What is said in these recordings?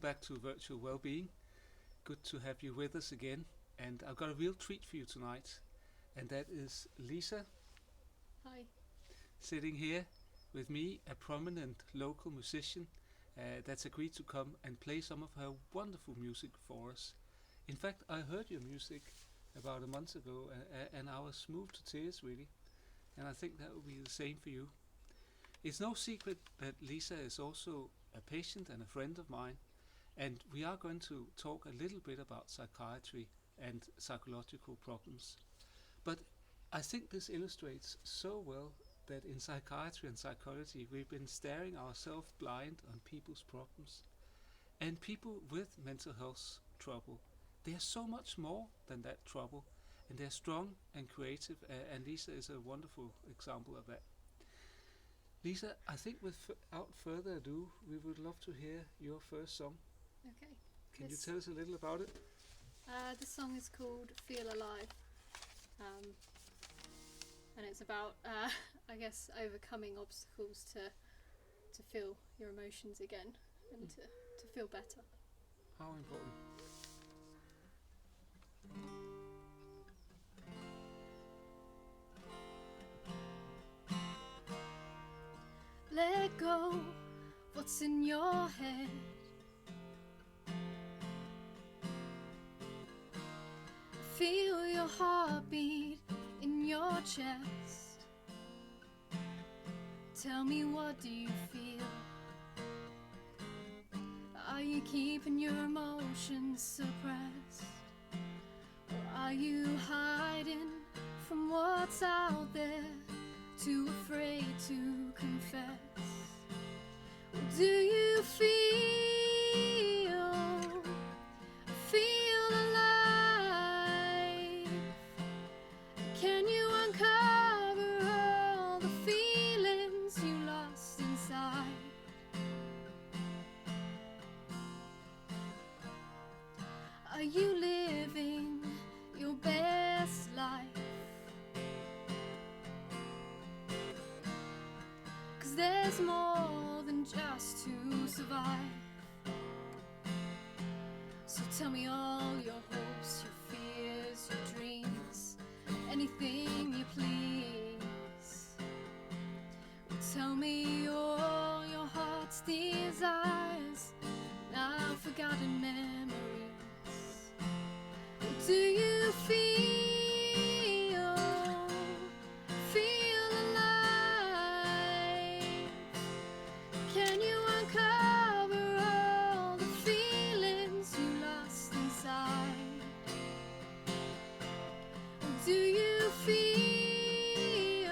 Back to Virtual Wellbeing. Good to have you with us again. And I've got a real treat for you tonight, and that is Lisa Hi. sitting here with me, a prominent local musician that's agreed to come and play some of her wonderful music for us. In fact, I heard your music about a month ago, and I was moved to tears really, and I think that will be the same for you. It's no secret that Lisa is also a patient and a friend of mine, and we are going to talk a little bit about psychiatry and psychological problems. But I think this illustrates so well that in psychiatry and psychology we've been staring ourselves blind on people's problems. And people with mental health trouble, they are so much more than that trouble, and they're strong and creative, and Lisa is a wonderful example of that. Lisa, I think without further ado, we would love to hear your first song. Okay. Can you This tell us a little about it? this song is called "Feel Alive," and it's about I guess overcoming obstacles to feel your emotions again and to feel better. How important? Let go what's in your head. Feel your heartbeat in your chest. Tell me, what do you feel? Are you keeping your emotions suppressed? Or are you hiding from what's out there, too afraid to confess? Or do you feel alive? Can you uncover all the feelings you lost inside? Are you living your best life? 'Cause there's more than just to survive. So tell me all your hopes, your fears, your dreams, anything you please. Tell me all your heart's desires, now forgotten memories. Do you feel alive? Can you uncover all the feelings you lost inside? Do you feel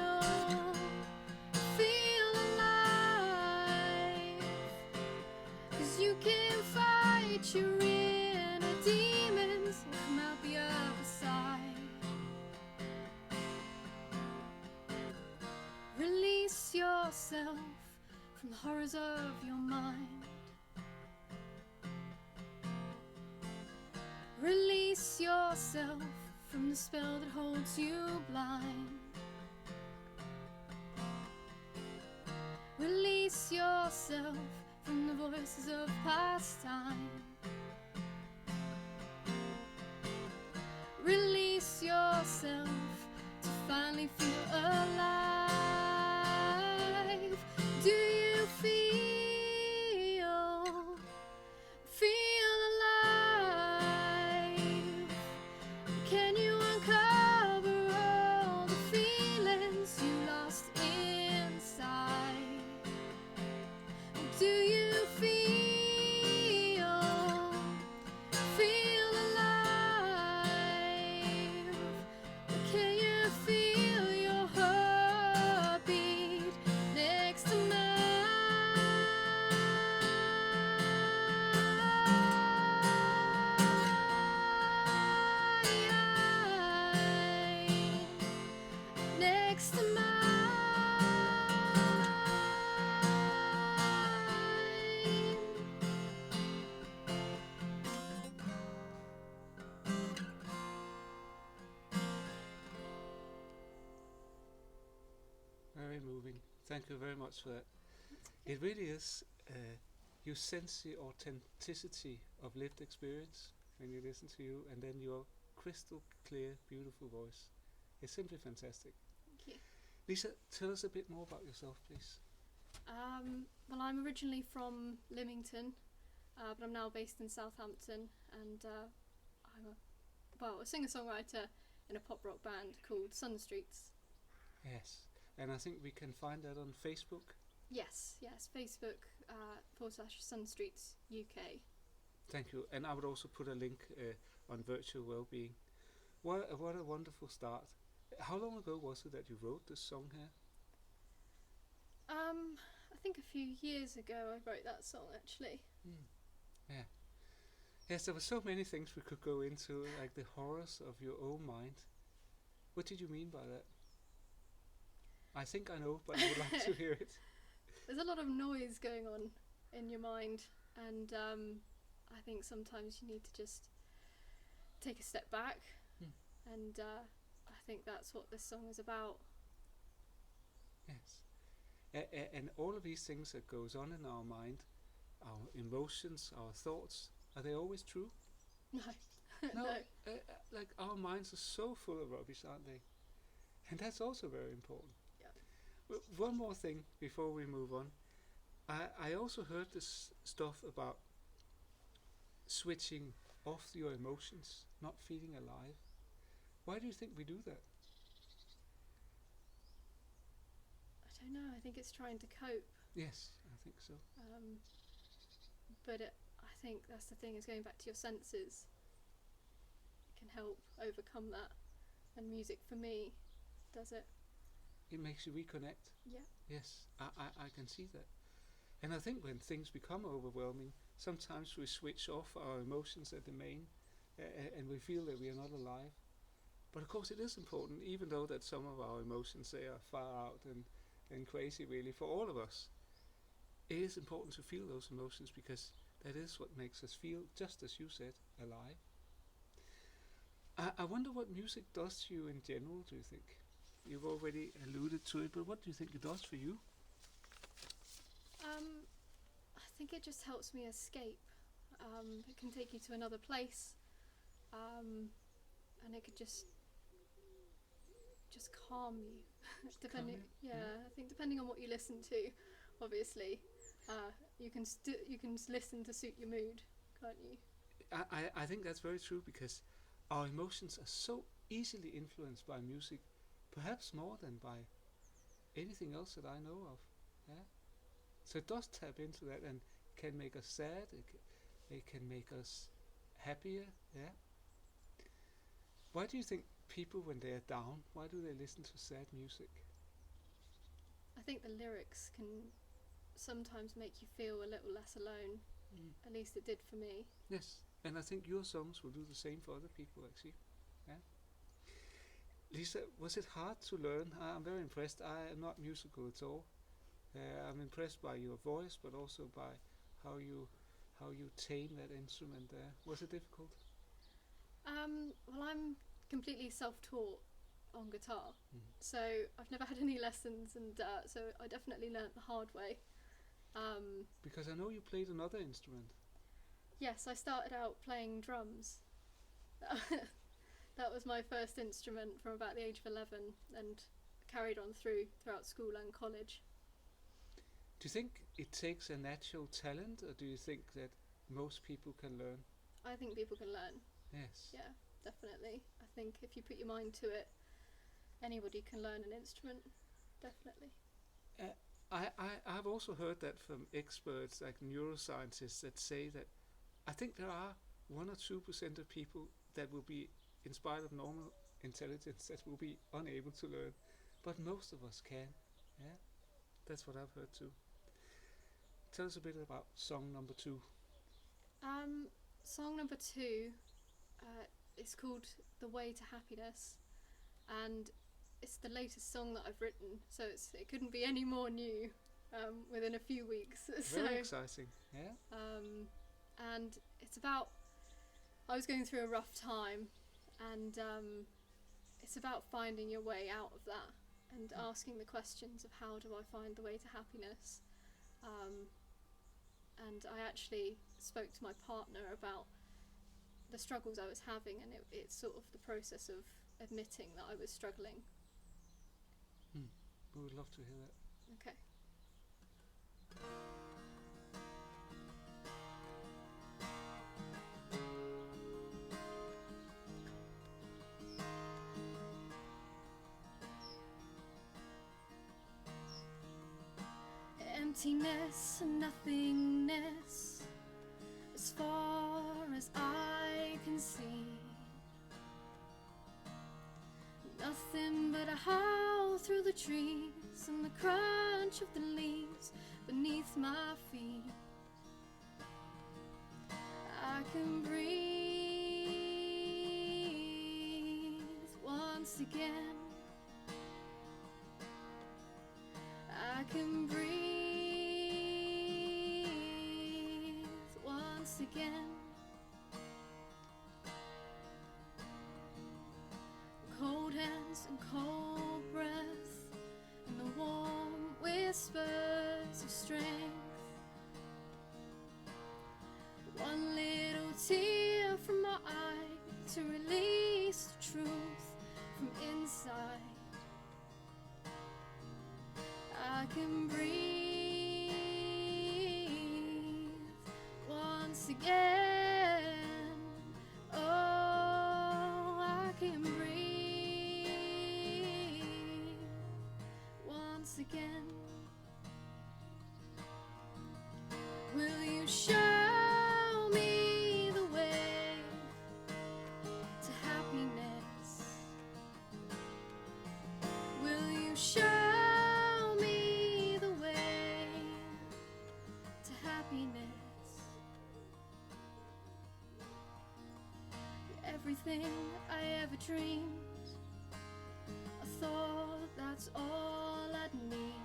alive? 'Cause you can fight your inner demons and come out the other side. Release yourself from the horrors of your mind. Release yourself from the spell that holds you blind. Release yourself from the voices of past time. Release yourself to finally feel alive. Do you feel alive? Can you uncover all the feelings you lost inside? Do you feel alive? Can you feel your heartbeat next to mine? Next to mine. Very moving. Thank you very much for that. It really is you sense the authenticity of lived experience when you listen to you, and then your crystal clear, beautiful voice. It's simply fantastic. Thank you. Lisa, tell us a bit more about yourself, please. Well, I'm originally from Lymington, but I'm now based in Southampton, and I'm a singer-songwriter in a pop rock band called Sunstreets. Yes, and I think we can find that on Facebook. Yes, Facebook /Sunstreets UK. Thank you, and I would also put a link on virtual well-being. What a wonderful start. How long ago was it that you wrote this song here? I think a few years ago I wrote that song actually. Yeah. Yes, there were so many things we could go into, like the horrors of your own mind. What did you mean by that? I think I know, but I would like to hear it. There's a lot of noise going on in your mind, and I think sometimes you need to just take a step back, and I think that's what this song is about. Yes. And all of these things that goes on in our mind, our emotions, our thoughts, are they always true? No. No. No. Like our minds are so full of rubbish, aren't they? And that's also very important. Yeah. One more thing before we move on. I also heard this stuff about switching off your emotions, not feeling alive. Why do you think we do that? I don't know. I think it's trying to cope. Yes, I think so. But I think that's the thing, is going back to your senses can help overcome that, and music for me does it. It makes you reconnect. Yeah. Yes, I can see that. And I think when things become overwhelming, sometimes we switch off our emotions at the main, and we feel that we are not alive. But of course it is important, even though that some of our emotions, they are far out and crazy really for all of us. It is important to feel those emotions, because that is what makes us feel, just as you said, alive. I wonder what music does to you in general, do you think? You've already alluded to it, but what do you think it does for you? I think it just helps me escape. It can take you to another place, and it could just calm you. Depending, I think depending on what you listen to, obviously, you can listen to suit your mood, can't you? I think that's very true, because our emotions are so easily influenced by music, perhaps more than by anything else that I know of. Yeah. So it does tap into that and can make us sad. It can make us happier. Yeah. Why do you think people, when they are down, why do they listen to sad music? I think the lyrics can sometimes make you feel a little less alone. At least it did for me. Yes, and I think your songs will do the same for other people, actually. Yeah. Lisa, was it hard to learn? I'm very impressed. I am not musical at all. I'm impressed by your voice, but also by how you tame that instrument there. Was it difficult? Well, I'm completely self-taught on guitar, so I've never had any lessons, and so I definitely learnt the hard way. Because I know you played another instrument. Yes, I started out playing drums. That was my first instrument from about the age of 11, and carried on throughout school and college. Do you think it takes a natural talent, or do you think that most people can learn? I think people can learn. Yes. Yeah, definitely. I think if you put your mind to it, anybody can learn an instrument. Definitely. I've also heard that from experts like neuroscientists that say that I think there are 1 or 2% of people that will be, in spite of normal intelligence, that will be unable to learn, but most of us can. Yeah, that's what I've heard too. Tell us a bit about song number 2. Song number 2 is called "The Way to Happiness," and it's the latest song that I've written, so it couldn't be any more new within a few weeks. Very exciting, yeah. And it's about, I was going through a rough time, and it's about finding your way out of that, and asking the questions of how do I find the way to happiness. and I actually spoke to my partner about the struggles I was having, and it's sort of the process of admitting that I was struggling. We would love to hear that. Okay. Emptiness and nothingness, as far as I can see. Nothing but a howl through the trees and the crunch of the leaves beneath my feet. I can breathe once again. I can breathe once again. Cold hands and cold breath, and the warm whispers of strength. One little tear from my eye to release the truth from inside. I can breathe once again. Oh, I can breathe once again. Will you show me the way to happiness? Will you show everything I ever dreamed? I thought that's all I'd need.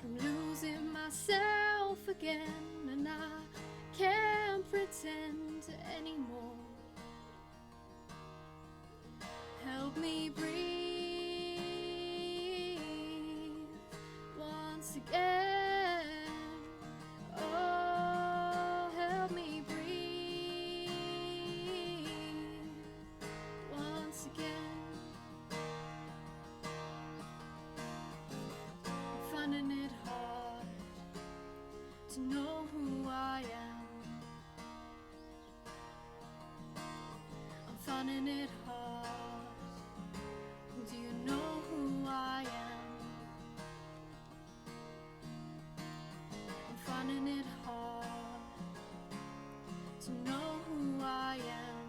I'm losing myself again, and I can't pretend anymore. Help me breathe once again. Oh, help me breathe once again. I'm finding it hard to know who I am. I'm finding it hard. Do you know who I am? I'm finding it hard to know who I am.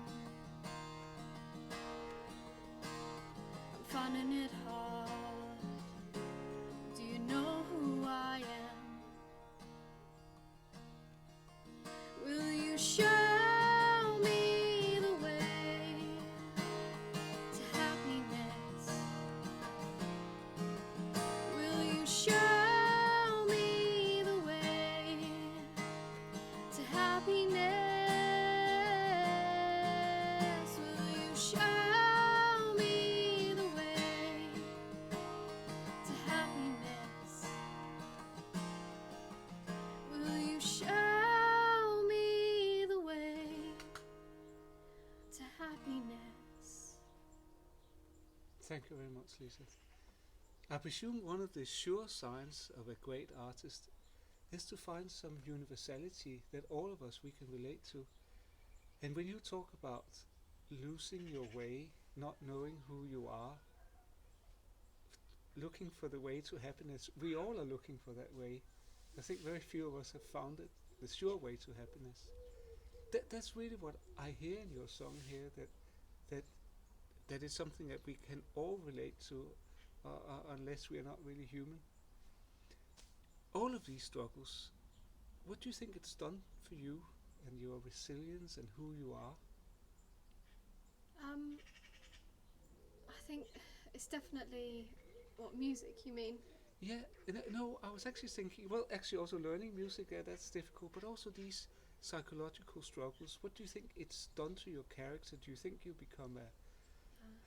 I'm finding it hard. Do you know who I am? Will you show me the way to happiness? Will you show me the way to happiness? Will you show me the way to happiness? Will you show me the way to happiness? Thank you very much, Lisa. I presume one of the sure signs of a great artist is to find some universality that all of us we can relate to. And when you talk about losing your way, not knowing who you are, looking for the way to happiness, we all are looking for that way. I think very few of us have found it, the sure way to happiness. That's really what I hear in your song here, that is something that we can all relate to, unless we are not really human. All of these struggles, what do you think it's done for you and your resilience and who you are? I think it's definitely what music you mean. Yeah, no, I was actually thinking, well, actually also learning music, that's difficult, but also these psychological struggles. What do you think it's done to your character? Do you think you become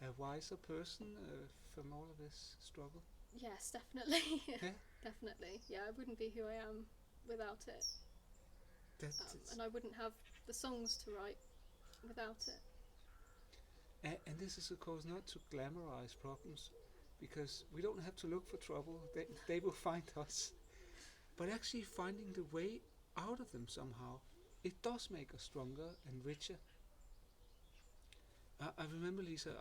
a wiser person from all of this struggle? Yes, definitely. Yeah? definitely. Yeah, I wouldn't be who I am without it. And I wouldn't have the songs to write without it. And this is, of course, not to glamorize problems, because we don't have to look for trouble, they will find us. But actually finding the way out of them somehow, it does make us stronger and richer. I remember, Lisa,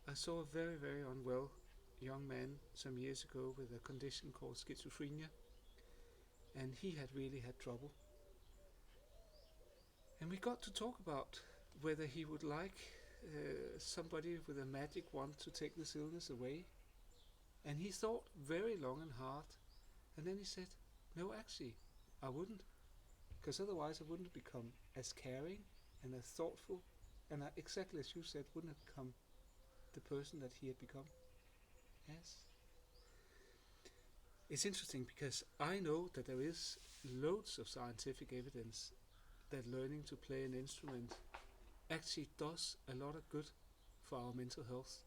I saw a very, very unwell young man some years ago with a condition called schizophrenia, and he had really had trouble. And we got to talk about whether he would like somebody with a magic wand to take this illness away. And he thought very long and hard, and then he said, no, actually, I wouldn't, because otherwise I wouldn't become as caring and as thoughtful, and exactly as you said, wouldn't have become the person that he had become. Yes. It's interesting because I know that there is loads of scientific evidence that learning to play an instrument actually does a lot of good for our mental health.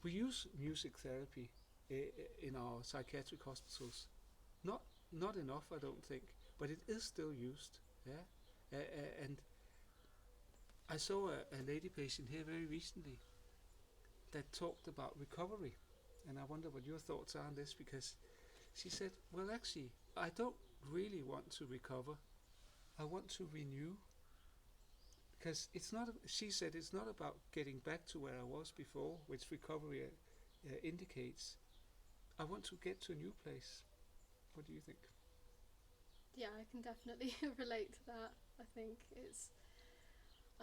We use music therapy in our psychiatric hospitals. Not enough, I don't think, but it is still used. Yeah, and I saw a lady patient here very recently that talked about recovery, and I wonder what your thoughts are on this, because she said, well, actually, I don't really want to recover. I want to renew, because it's not. She said it's not about getting back to where I was before, which recovery indicates. I want to get to a new place. What do you think? Yeah, I can definitely relate to that. I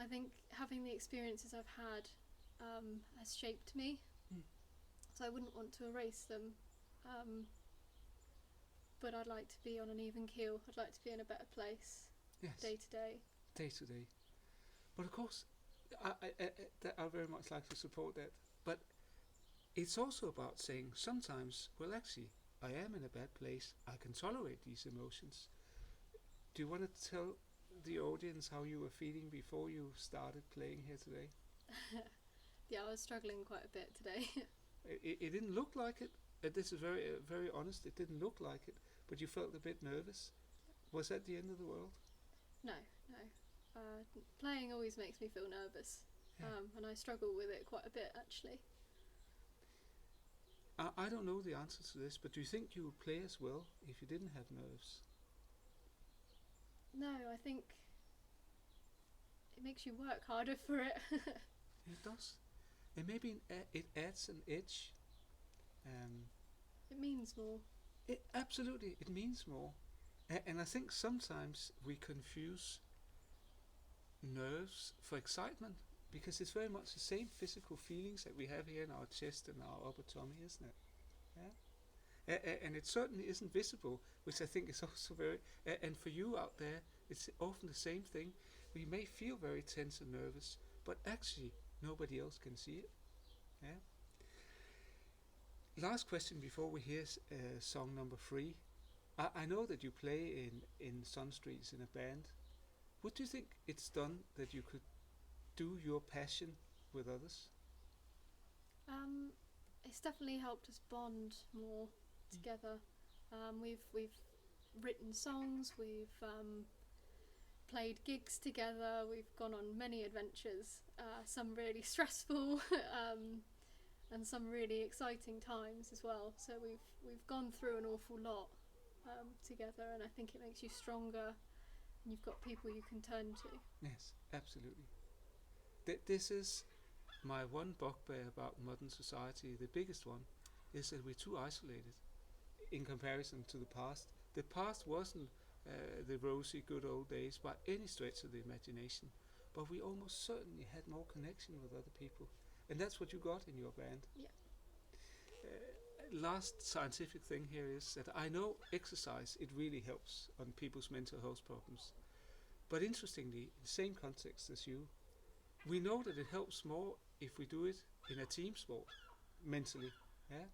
think having the experiences I've had has shaped me, so I wouldn't want to erase them. But I'd like to be on an even keel. I'd like to be in a better place, Yes. day to day. Day to day. But of course, I very much like to support that. But it's also about saying sometimes, well, actually, I am in a bad place. I can tolerate these emotions. Do you want to tell the audience how you were feeling before you started playing here today? Yeah, I was struggling quite a bit today. It didn't look like it. This is very, very honest. It didn't look like it, but you felt a bit nervous. Was that the end of the world? No. Playing always makes me feel nervous, Yeah. and I struggle with it quite a bit, actually. I don't know the answer to this, but do you think you would play as well if you didn't have nerves? No, I think it makes you work harder for it. It does. And maybe it adds an edge. It means more. Absolutely, it means more. And I think sometimes we confuse nerves for excitement, because it's very much the same physical feelings that we have here in our chest and our upper tummy, isn't it? Yeah. And it certainly isn't visible, which I think is also very. And for you out there, it's often the same thing. We may feel very tense and nervous, but actually nobody else can see it. Yeah. Last question before we hear song number 3. I know that you play in Sunstreets in a band. Would you think it's done that you could do your passion with others? It's definitely helped us bond more together. We've written songs. We've played gigs together. We've gone on many adventures. Some really stressful. And some really exciting times as well. So we've gone through an awful lot together, and I think it makes you stronger, and you've got people you can turn to. Yes, absolutely. This is my one bugbear about modern society. The biggest one is that we're too isolated in comparison to the past. The past wasn't the rosy good old days by any stretch of the imagination, but we almost certainly had more connection with other people. And that's what you got in your band. Yeah. Last scientific thing here is that I know exercise, it really helps on people's mental health problems. But interestingly, in the same context as you, we know that it helps more if we do it in a team sport, mentally. Yeah?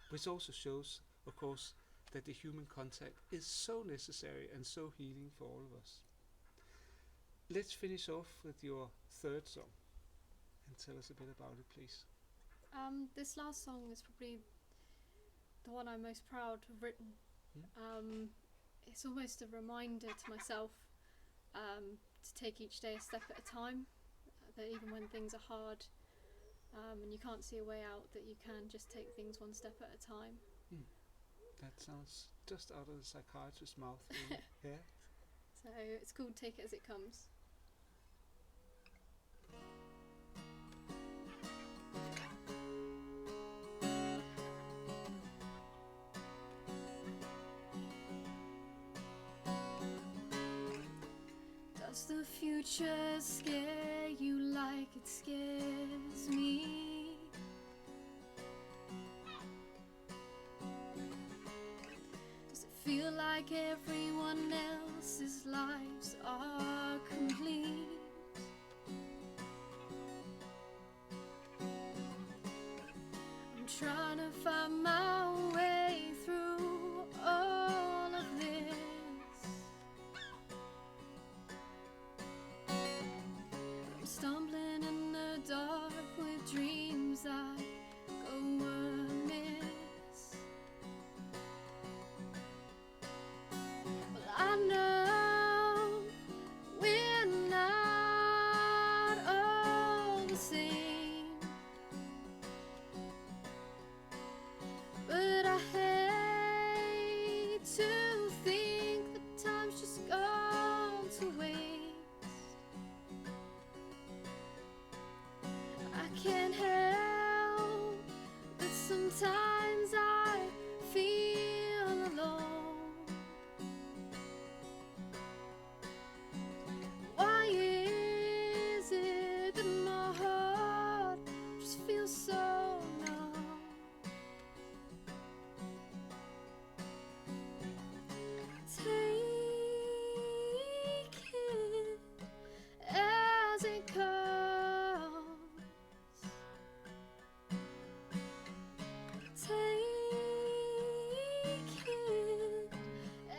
Which also shows, of course, that the human contact is so necessary and so healing for all of us. Let's finish off with your third song. And tell us a bit about it, please. This last song is probably the one I'm most proud to have written. It's almost a reminder to myself to take each day a step at a time, that even when things are hard and you can't see a way out, that you can just take things one step at a time. That sounds just out of the psychiatrist's mouth, really. Yeah. So it's called Take It As It Comes. Does the future scare you like it scares me? Does it feel like everyone else's lives are complete? I'm trying to find my way through all of this. I'm stumbling in the dark with dreams that go amiss. Well, I know we're not all the same, but I hate to think that time's just gone to waste. I can't help but sometimes I feel alone. Why is it that my heart just feels so numb? Take it as it comes. Take it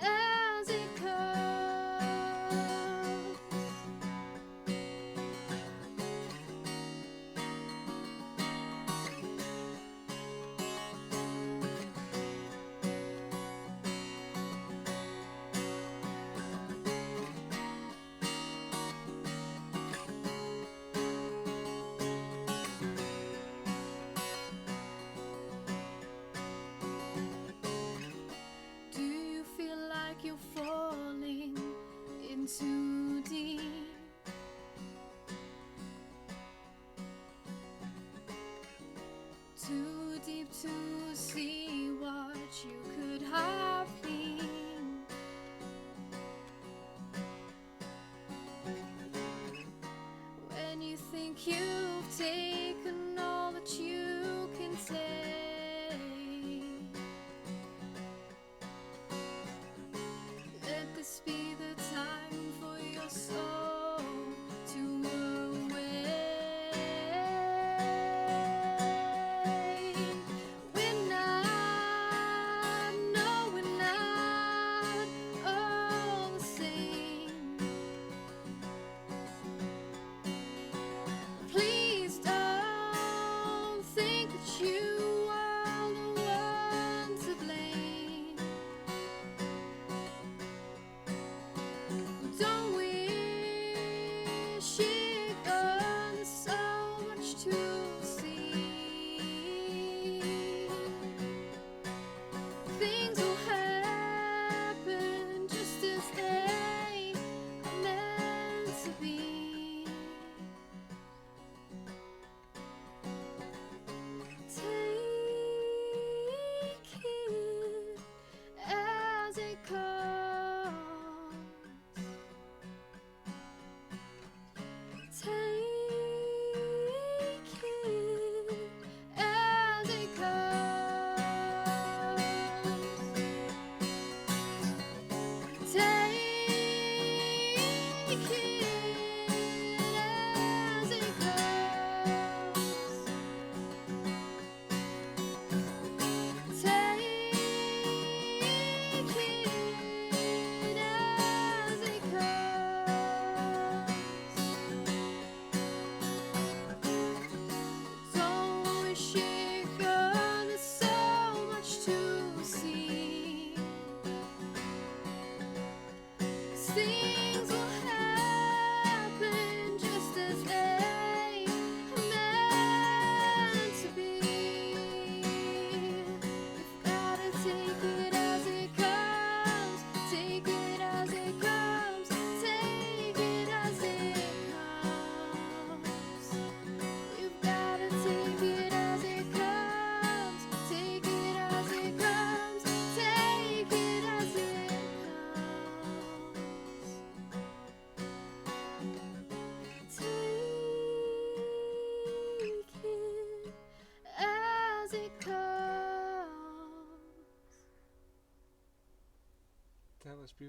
as it comes. Do you feel like you're falling in too deep? Too deep to see what you could have been. When you think you've taken all that you can take, let this be the time for your soul to awake. We're not, no, we're not all the same. Please don't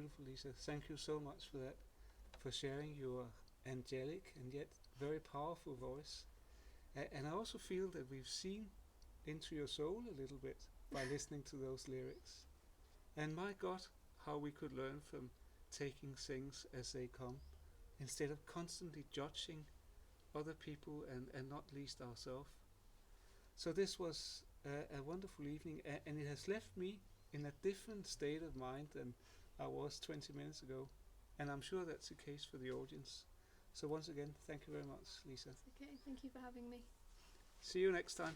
beautiful, Lisa. Thank you so much for that, for sharing your angelic and yet very powerful voice. And I also feel that we've seen into your soul a little bit by listening to those lyrics. And my God, how we could learn from taking things as they come, instead of constantly judging other people and not least ourselves. So this was a wonderful evening, and it has left me in a different state of mind than I was 20 minutes ago. And I'm sure that's the case for the audience. So once again, thank you very much, Lisa. It's okay. Thank you for having me. See you next time.